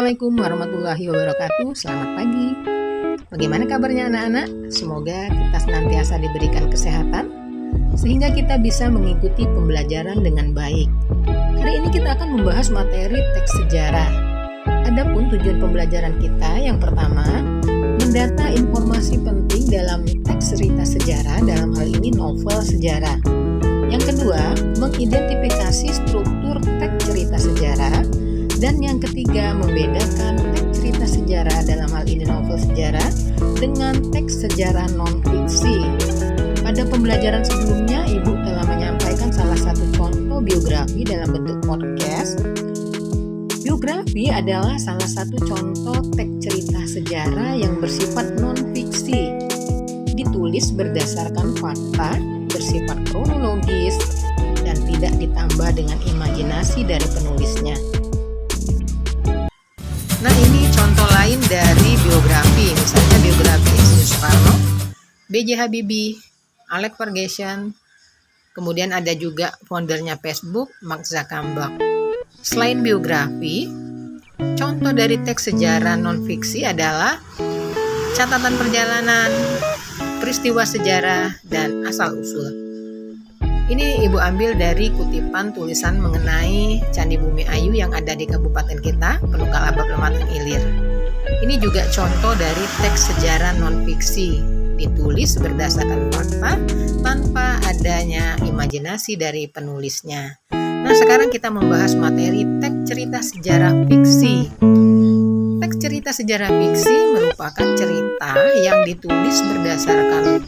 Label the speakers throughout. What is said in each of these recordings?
Speaker 1: Assalamualaikum warahmatullahi wabarakatuh. Selamat pagi. Bagaimana kabarnya anak-anak? Semoga kita senantiasa diberikan kesehatan sehingga kita bisa mengikuti pembelajaran dengan baik. Hari ini kita akan membahas materi teks sejarah. Adapun tujuan pembelajaran kita yang pertama, mendata informasi penting dalam teks cerita sejarah, dalam hal ini novel sejarah. Yang kedua, mengidentifikasi struktur teks cerita sejarah. Dan yang ketiga, membedakan teks cerita sejarah, dalam hal ini novel sejarah, dengan teks sejarah non-fiksi. Pada pembelajaran sebelumnya, Ibu telah menyampaikan salah satu contoh biografi dalam bentuk podcast. Biografi adalah salah satu contoh teks cerita sejarah yang bersifat non-fiksi. Ditulis berdasarkan fakta, bersifat kronologis, dan tidak ditambah dengan imajinasi dari penulisnya. Nah, ini contoh lain dari biografi, misalnya biografi Insinyur Soekarno, B.J. Habibie, Alex Ferguson, kemudian ada juga foundernya Facebook, Mark Zuckerberg. Selain biografi, contoh dari teks sejarah non-fiksi adalah catatan perjalanan, peristiwa sejarah, dan asal-usul. Ini Ibu ambil dari kutipan tulisan mengenai Candi Bumi Ayu yang ada di kabupaten kita, Penukal Abab Lematang Ilir. Ini juga contoh dari teks sejarah non-fiksi, ditulis berdasarkan fakta tanpa adanya imajinasi dari penulisnya. Nah, sekarang kita membahas materi teks cerita sejarah fiksi. Teks cerita sejarah fiksi merupakan cerita yang ditulis berdasarkan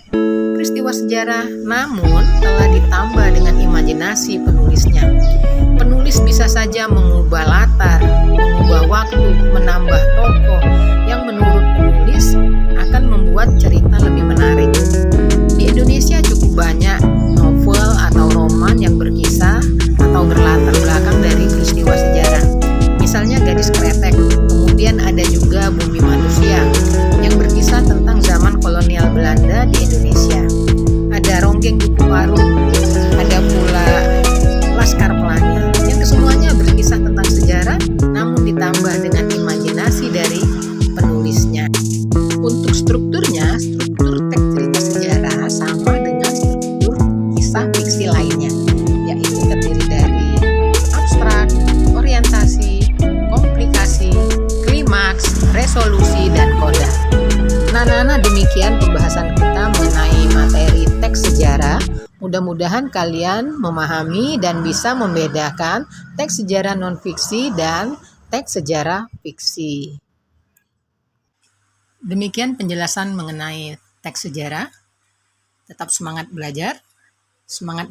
Speaker 1: peristiwa sejarah, namun telah ditambah dengan imajinasi penulisnya. Penulis bisa saja mengubah latar, mengubah waktu, menambah tokoh yang menurut penulis akan membuat cerita lebih menarik. Di Indonesia cukup banyak novel atau roman yang berkisah atau berlatar belakang dari peristiwa sejarah. Misalnya Gadis Kretek, kemudian ada juga Bumi Manusia yang berkisah tentang zaman kolonial Belanda di Indonesia. Ada Ronggeng Duku Waru, ada pula Laskar Pelangi, yang kesemuanya berkisah tentang sejarah namun ditambah dengan imajinasi dari penulisnya. Untuk strukturnya, struktur teks cerita sejarah sama dengan struktur kisah fiksi lainnya, yaitu terdiri dari abstrak, orientasi, komplikasi, klimaks, resolusi, dan koda. Nah, demikian pembahasan kita mengenai materi teks sejarah. Mudah-mudahan kalian memahami dan bisa membedakan teks sejarah non-fiksi dan teks sejarah fiksi. Demikian penjelasan mengenai teks sejarah. Tetap semangat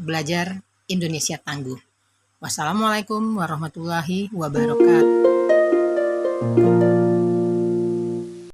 Speaker 1: belajar Indonesia tangguh. Wassalamualaikum warahmatullahi wabarakatuh.